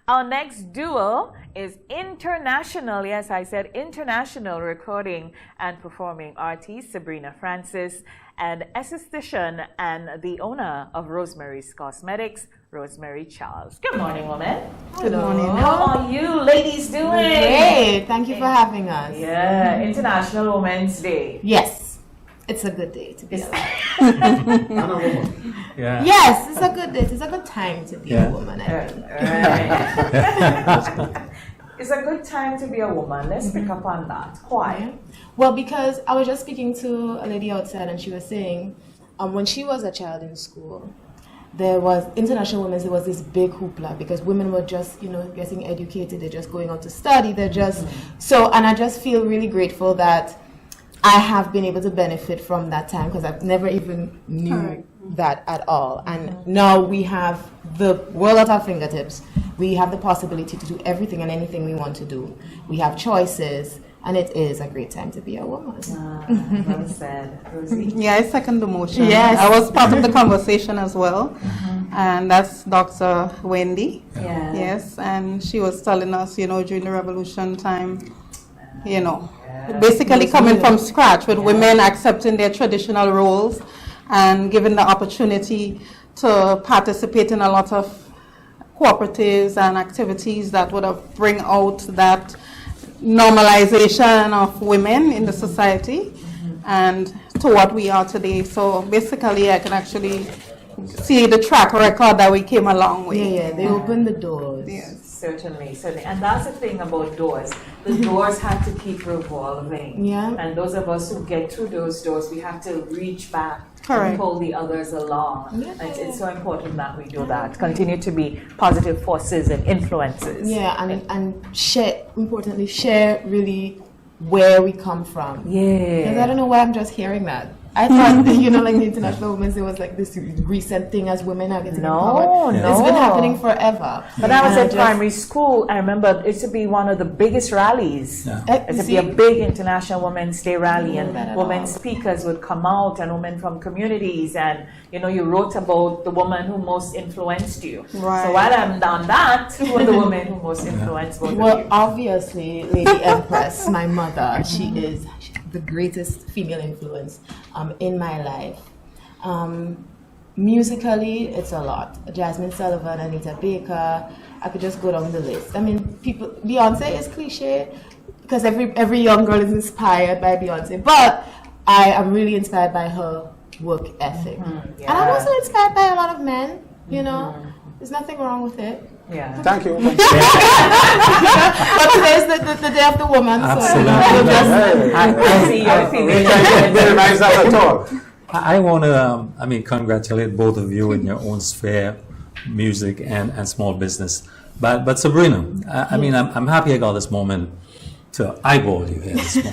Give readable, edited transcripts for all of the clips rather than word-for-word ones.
Our next duo is international, yes, I said international recording and performing artist Sabrina Francis and esthetician and the owner of Rosemarie's Cosmetics, Rosemarie Charles. Good morning, woman. Good morning. How are you ladies doing? Great. Thank you for having us. Yeah, International Women's Day. Yes. It's a good day to be alive. I'm a woman. Yeah. Yes, it's a good day. It's a good time to be a woman, I think. Right. It's a good time to be a woman. Let's pick up on that. Why? Well, because I was just speaking to a lady outside and she was saying when she was a child in school, there was International Women's Day was this big hoopla because women were just, getting educated. They're just going out to study. They're just and I just feel really grateful that I have been able to benefit from that time because I've never even knew that at all. And now we have the world at our fingertips. We have the possibility to do everything and anything we want to do. We have choices, and it is a great time to be a woman. Well said. Rosie? Yeah, I second the motion. Yes. I was part of the conversation as well. And that's Dr. Wendy. Yeah. Yes, and she was telling us, during the revolution time, basically coming from scratch with women accepting their traditional roles and given the opportunity to participate in a lot of cooperatives and activities that would have bring out that normalization of women in the society and to what we are today. So basically I can actually see the track record that we came along with. Yeah, they opened the doors. Yes. Certainly. And that's the thing about doors. The doors have to keep revolving. Yeah. And those of us who get through those doors, we have to reach back and pull the others along. Yeah. It's so important that we do that. Continue to be positive forces and influences. Yeah, and share, importantly, share really where we come from. Yeah. Because I don't know why I'm just hearing that. I thought, the International Women's Day was like this recent thing as women are getting empowered. No. It's been happening forever. When I was in primary school, I remember it to be one of the biggest rallies. Yeah. It would be a big International Women's Day rally, and that at women all. speakers would come out, and women from communities, and you wrote about the woman who most influenced you. Right. So while I'm done that, who were the women who most influenced both of Well, you? obviously, Lady Empress, my mother, she is the greatest female influence in my life. Musically, it's a lot. Jasmine Sullivan, Anita Baker, I could just go down the list. I mean, Beyonce is cliche because every young girl is inspired by Beyonce, but I am really inspired by her work ethic. Yeah. And I'm also inspired by a lot of men, There's nothing wrong with it. Yeah. Thank you. But today's the Day of the Woman, Absolutely. so I see your feeling. Minimize that at all. I want to, congratulate both of you in your own sphere, music and small business. But Sabrina, I'm happy I got this moment to eyeball you here this morning.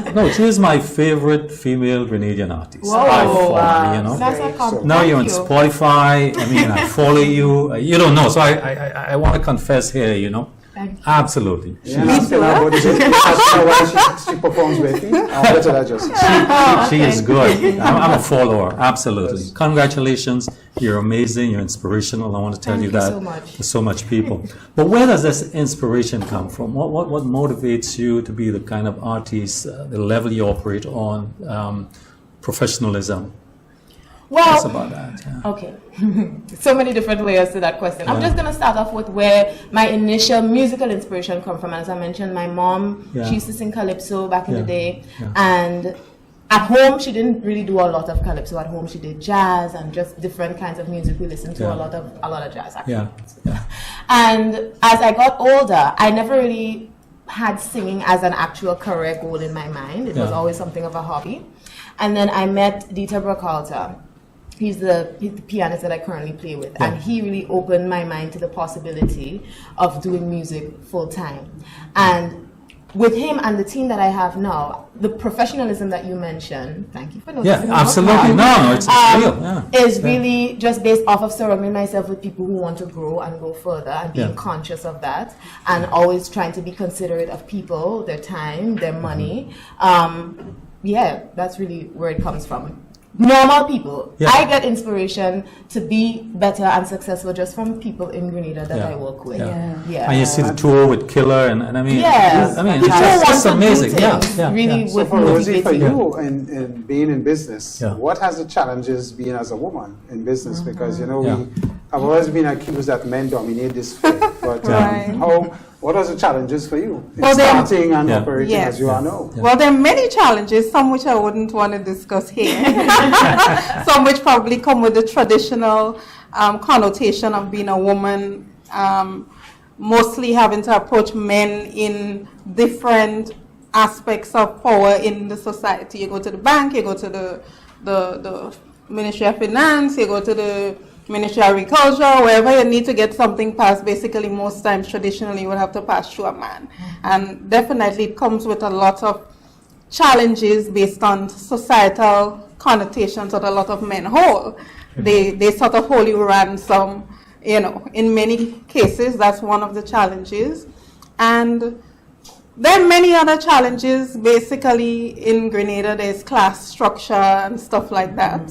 Because, she is my favorite female Grenadian artist. Whoa. By far, That's a compliment. Now you're on Thank you. Spotify. I follow you. You don't know, so I want to confess here. Thank you. Absolutely. Yeah, I'm still about this. She performs with me. I'll let her just. She is good. I'm a follower. Absolutely. Congratulations. You're amazing. You're inspirational. I want to tell Thank you you that so much. to so much people. But where does this inspiration come from? What motivates you to be the kind of artist, the level you operate on, professionalism? Tell us about that. Yeah. Okay. So many different layers to that question. I'm just going to start off with where my initial musical inspiration come from. As I mentioned, my mom, she used to sing calypso back in the day. Yeah. And at home, she didn't really do a lot of calypso. At home, she did jazz and just different kinds of music. We listened to a lot of jazz, actually. Yeah. And as I got older, I never really had singing as an actual career goal in my mind. It was always something of a hobby. And then I met Dieter Brochalter. He's the pianist that I currently play with, and he really opened my mind to the possibility of doing music full time. And with him and the team that I have now, the professionalism that you mentioned, thank you for noticing. Yeah, absolutely. No, it's real. Yeah. Is really just based off of surrounding myself with people who want to grow and go further and being conscious of that and always trying to be considerate of people, their time, their money. That's really where it comes from. normal people. Yeah. I get inspiration to be better and successful just from people in Grenada that I work with. Yeah. And you see the tour with Killer, and I mean, Yes. I mean, People it's just want to do amazing. Yeah, things yeah, really yeah. So would for Rosie, motivate for you. you in being in business, Yeah. what has the challenges been as a woman in business? Because Yeah. we have always been accused that men dominate this field. But Right. what are the challenges for you in Well, then- starting and Yeah. operating Yes. as you are now? Well, there are many challenges, some which I wouldn't want to discuss here. Some which probably come with the traditional connotation of being a woman, mostly having to approach men in different aspects of power in the society. You go to the bank, you go to the Ministry of Finance, you go to the Ministry of Agriculture, wherever you need to get something passed, basically most times traditionally you would have to pass through a man. And definitely it comes with a lot of challenges based on societal connotations that a lot of men hold. They sort of hold you ransom, in many cases that's one of the challenges. And there are many other challenges. Basically in Grenada there's class structure and stuff like that,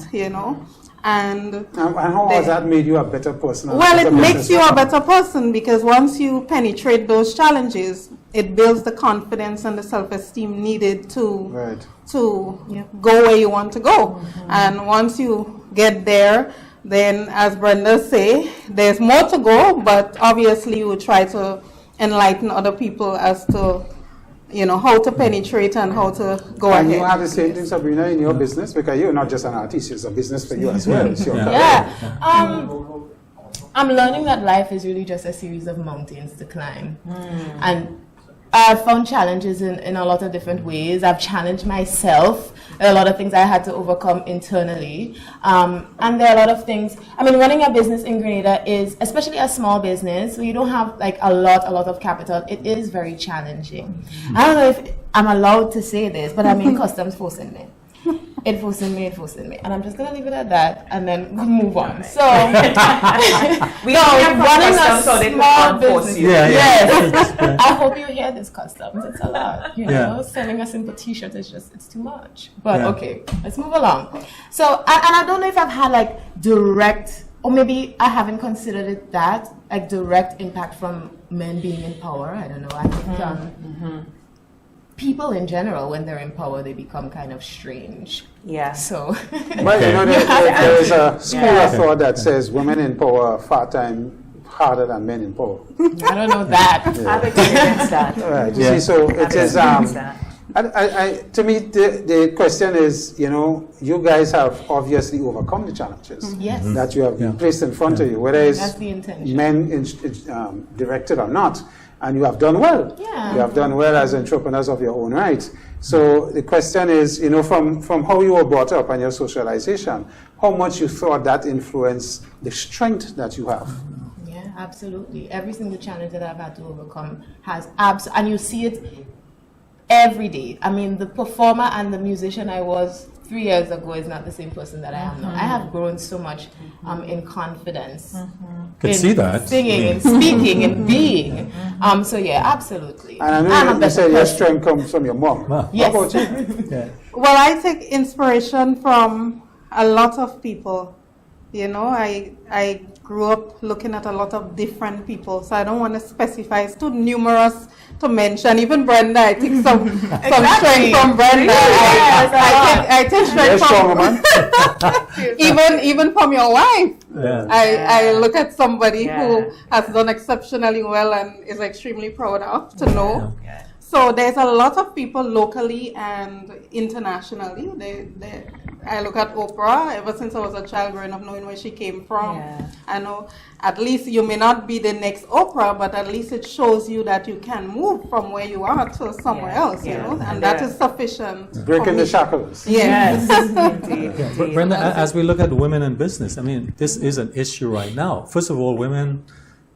And how has that made you a better person? well, as a it makes business you a woman? better person because once you penetrate those challenges, it builds the confidence and the self-esteem needed to Right. go where you want to go. And once you get there, then as Brenda say, there's more to go, but obviously you would try to enlighten other people as to how to penetrate and how to go And ahead. you have the same thing, Sabrina, in your business, because you're not just an artist; it's a business for you as well. It's your career. Yeah. I'm learning that life is really just a series of mountains to climb. And I've found challenges in a lot of different ways. I've challenged myself. There are a lot of things I had to overcome internally. And there are a lot of things. I mean, running a business in Grenada is, especially a small business, where you don't have like a lot of capital, it is very challenging. I don't know if I'm allowed to say this, but I mean, customs forcing me. It forcing me. And I'm just going to leave it at that and then move on. So, We are running customs, so a they could small enforce business. you. Yes. I hope you hear this, customs. It's a lot. Yeah. Selling a simple t-shirt is it's too much. But Yeah. okay, let's move along. So, and I don't know if I've had like direct, or maybe I haven't considered it that, like direct impact from men being in power. I don't know. I think people in general, when they're in power, they become kind of strange. Yeah. So, But there is a school of thought that says women in power are far harder than men in power. I don't know that. I've experienced that. Right. You Yeah. see, so it I've is. experienced that. To me, the question is, you guys have obviously overcome the challenges Yes. that you have been Yeah. placed in front of you, whether it's That's the intention. men directed or not, and you have done well. Yeah. You have done well as entrepreneurs of your own right. So the question is, from how you were brought up and your socialization, how much you thought that influenced the strength that you have. Yeah, absolutely. Every single challenge that I've had to overcome has and you see it every day. I mean, the performer and the musician I was 3 years ago is not the same person that I am now. I have grown so much in confidence. Could in see that. singing and speaking and being. So yeah, absolutely. And I I'm know a you better said your person. strength comes from your mom. Wow. Yes. How about you? Yeah. Well, I take inspiration from a lot of people. I grew up looking at a lot of different people, so I don't want to specify. It's too numerous to mention. Even Brenda, I take some strength from Brenda. I take Very strength strong, from man. even from your wife. Yeah. I look at somebody Yeah. who has done exceptionally well and is extremely proud of to know. Yeah. So there's a lot of people locally and internationally. I look at Oprah ever since I was a child growing up, knowing where she came from. Yeah. I know at least you may not be the next Oprah, but at least it shows you that you can move from where you are to somewhere Yeah. else, Yeah. and And that there- is sufficient. for Breaking the me. shackles. Yes. Indeed. Yeah, Indeed. Brenda, as we look at women in business, I mean, this is an issue right now. First of all, women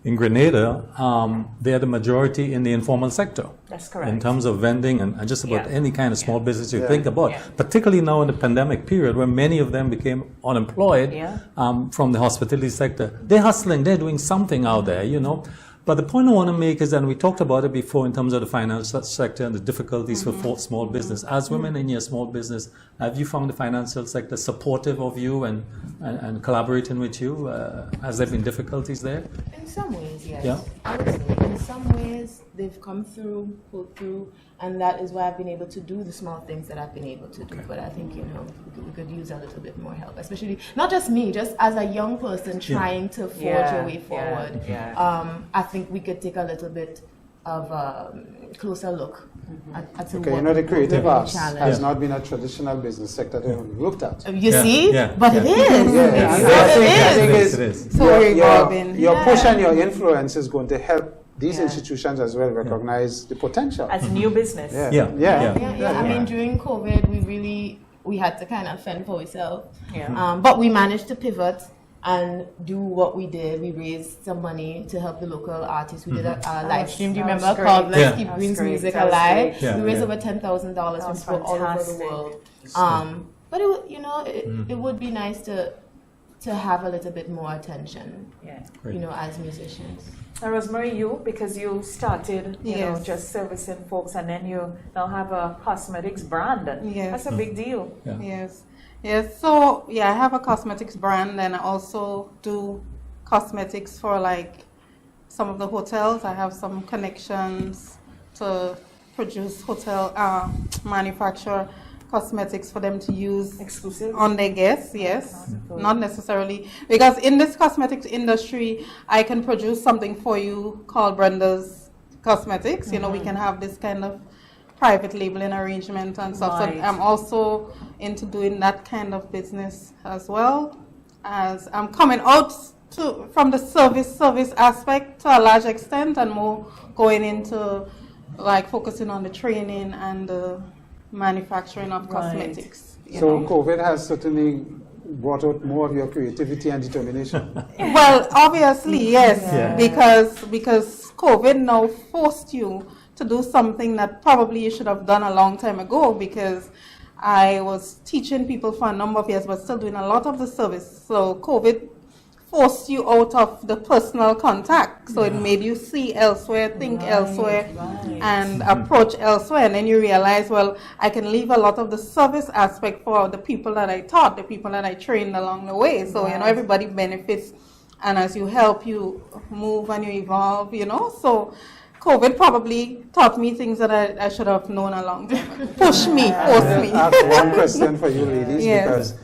in Grenada, they're the majority in the informal sector. That's correct. In terms of vending and just about Yeah. any kind of small business you Yeah. think about, Yeah. particularly now in the pandemic period where many of them became unemployed Yeah. from the hospitality sector. They're hustling, they're doing something out there, But the point I want to make is, and we talked about it before in terms of the financial sector and the difficulties for small business. As women in your small business, have you found the financial sector supportive of you and collaborating with you? Has there been difficulties there? In some ways, yes. Yeah. I would say in some ways they've come through, pulled through, and that is why I've been able to do the small things that I've been able to do. But I think, we could use a little bit more help, especially not just me, just as a young person trying to forge a way forward. I think we could take a little bit of a closer look at the creative arts has not been a traditional business sector that we've looked at. You see? But it is. It is. So evolving. Your push and your influence is going to help these institutions as well recognize the potential. As new business. I mean, during COVID, we had to kind of fend for ourselves. But we managed to pivot and do what we did. We raised some money to help the local artists. We did a live stream, do you remember, called Let's Keep Green's Music Alive. We raised over $10,000 from people all over the world. But it would be nice to have a little bit more attention, as musicians. Now, Rosemarie, because you started, just servicing folks, and then you now have a cosmetics brand. That's a big deal. Yes. So I have a cosmetics brand, and I also do cosmetics for some of the hotels. I have some connections to produce manufacture cosmetics for them to use exclusive on their guests. Yes, not necessarily, because in this cosmetics industry, I can produce something for you called Brenda's Cosmetics. We can have this kind of private labeling arrangement and stuff. So I'm also into doing that kind of business as well, as I'm coming out from the service aspect to a large extent, and more going into focusing on the training and the manufacturing of cosmetics. So COVID has certainly brought out more of your creativity and determination. Well, obviously, yes, because COVID now forced you to do something that probably you should have done a long time ago, because I was teaching people for a number of years but still doing a lot of the service. So COVID forced you out of the personal contact. So it made you see elsewhere, think elsewhere, and approach elsewhere. And then you realize, well, I can leave a lot of the service aspect for the people that I taught, the people that I trained along the way. So, everybody benefits. And as you help, you move and you evolve, So COVID probably taught me things that I should have known a long time ago. Force me. I have one question for you ladies, because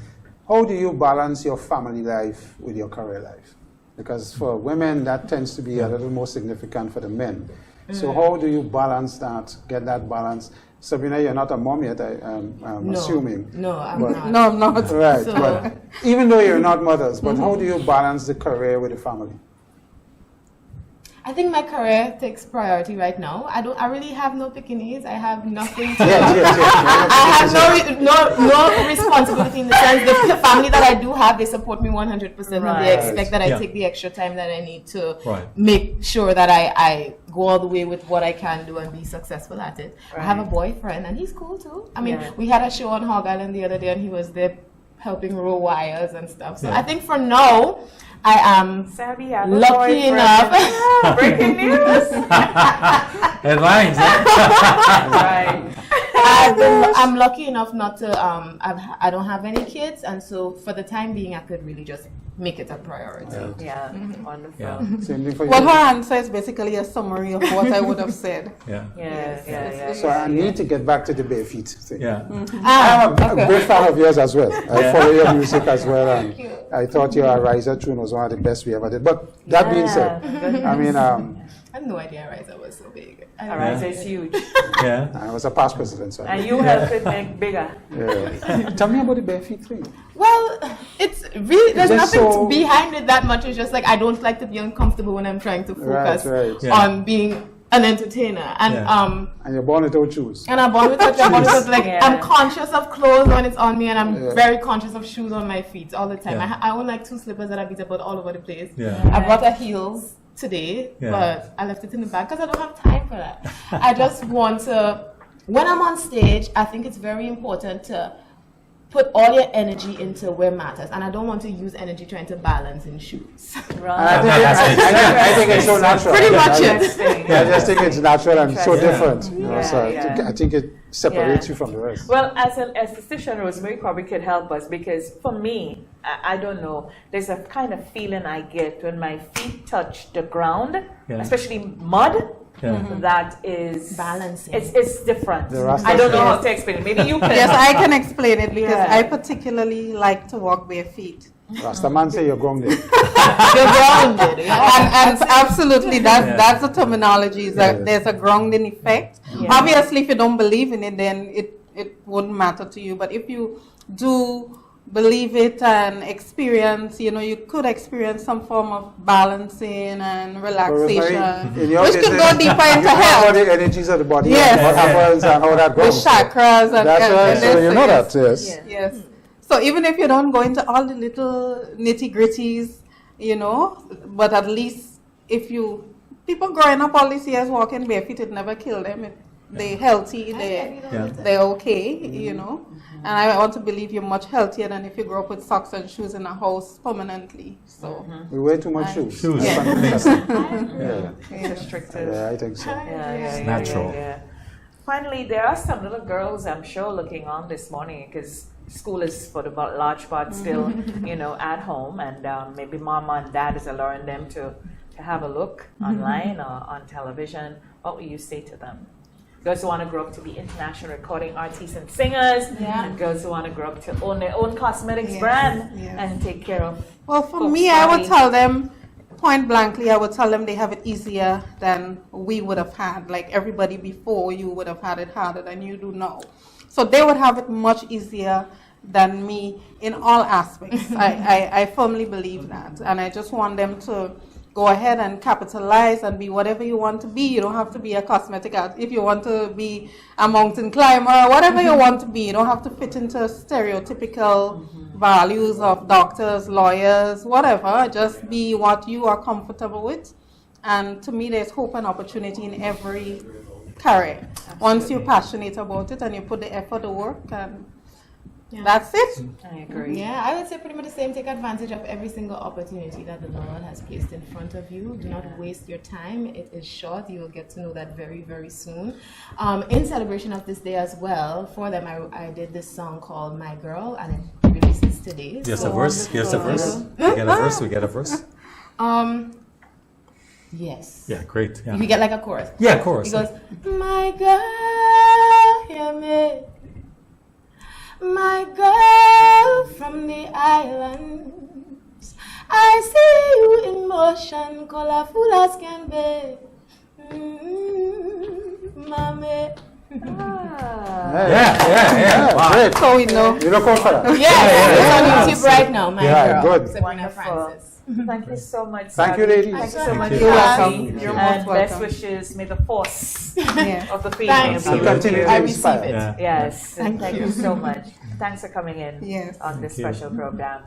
how do you balance your family life with your career life? Because for women, that tends to be a little more significant for the men. So how do you balance that, get that balance? Sabrina, you're not a mom yet, I'm assuming. No, I'm not. No, I'm not. Right, but even though you're not mothers, but how do you balance the career with the family? I think my career takes priority right now. I really have no pickiness. I have nothing to I have no responsibility in the sense the family that I do have, they support me 100%, and they expect that I take the extra time that I need to make sure that I go all the way with what I can do and be successful at it. I have a boyfriend, and he's cool too. I mean, we had a show on Hog Island the other day, and he was there helping row wires and stuff. So I think for now, I am lucky enough. Breaking news. Headlines. Right. I'm lucky enough not to. I don't have any kids, and so for the time being, I could really just make it a priority. Wonderful. Same thing for you. Well, her answer is basically a summary of what I would have said. So I need to get back to the bare feet thing. I'm a great fan of yours as well. I follow your music as well, and I thought your Ariza tune was one of the best we ever did. But that being said, I mean, I had no idea Ariza was so big. Ariza is huge. I was a past president, so. And you helped it make bigger. Tell me about the bare feet thing. Well, it's really, there's nothing behind it that much. It's just I don't like to be uncomfortable when I'm trying to focus on being an entertainer. And you're born without shoes. And I'm born without shoes. I'm conscious of clothes when it's on me, and I'm very conscious of shoes on my feet all the time. I own 2 slippers that I beat about all over the place. I brought a heels today, but I left it in the bag because I don't have time for that. I just want to, when I'm on stage, I think it's very important to put all your energy into where matters. And I don't want to use energy trying to balance in shoes. And I think it's so natural. Pretty much I just think it's natural and so different. You know, so Yeah. I think it separates you from the rest. Well, as an esthetician, Rosemary probably could help us, because for me, I don't know, there's a kind of feeling I get when my feet touch the ground, especially mud. That is balancing. It's different. Rasta I don't know style. how to explain it. Maybe you can. Yes, I can explain it because Yeah. I particularly like to walk bare feet. Rastaman say you're grounded. You're grounded. And absolutely, that's the terminology. Is that there's a grounding effect. Obviously, if you don't believe in it, then it wouldn't matter to you. But if you do believe it and experience, you could experience some form of balancing and relaxation, which could go deeper into All health. the energies of the body, Yes. and what happens and how that The goes. chakras and That's right. and So you know that, yes. yes. Yes. So even if you don't go into all the little nitty gritties, but at least people growing up all these years walking barefoot, it never killed them. They're healthy, they're okay, And I want to believe you're much healthier than if you grow up with socks and shoes in a house permanently. So We wear too much shoes. Shoes. Restrictive. Yeah, I think so. Yeah, natural. Finally, there are some little girls, I'm sure, looking on this morning, because school is for the large part still, at home, and maybe mama and dad is allowing them to have a look online or on television. What will you say to them? Girls who want to grow up to be international recording artists and singers, and girls who want to grow up to own their own cosmetics brand and take care of. Well, for folks' me, I would bodies. tell them, point blankly, I would tell them they have it easier than we would have had. Like everybody before you would have had it harder than you do now. So they would have it much easier than me in all aspects. I firmly believe that. And I just want them to go ahead and capitalize and be whatever you want to be. You don't have to be a cosmetic artist. If you want to be a mountain climber, whatever you want to be, you don't have to fit into stereotypical values of doctors, lawyers, whatever. Just be what you are comfortable with. And to me, there's hope and opportunity in every career. Once you're passionate about it and you put the effort, the work, and that's it. I agree. Yeah, I would say pretty much the same. Take advantage of every single opportunity that the Lord has placed in front of you. Do not waste your time. It is short. You will get to know that very, very soon. In celebration of this day as well, for them, I did this song called My Girl, and it releases today. Yes, So a verse. Yes, a verse. We get a verse. Yes. Yeah, great. Yeah. We get like a chorus. Yeah, of course. He goes, my girl, hear me. My girl from the islands, I see you in motion, colorful as can be. Mommy. Yeah. Wow. Great. So we know. You look out for that. Yes, it's on YouTube right now, my Yeah, girl. good. Sabrina Wonderful. Francis. Thank you so much. Thank you, Sabi. ladies. Thank you so Thank much. you. You're welcome. Sabi. You're And most best welcome. wishes. May the force Yeah. of the female Thanks. be You with continue you. to I receive inspire. it. Yeah. Yes. Thank Thank you so much. Thanks for coming in Yes. on this Thank you. special program.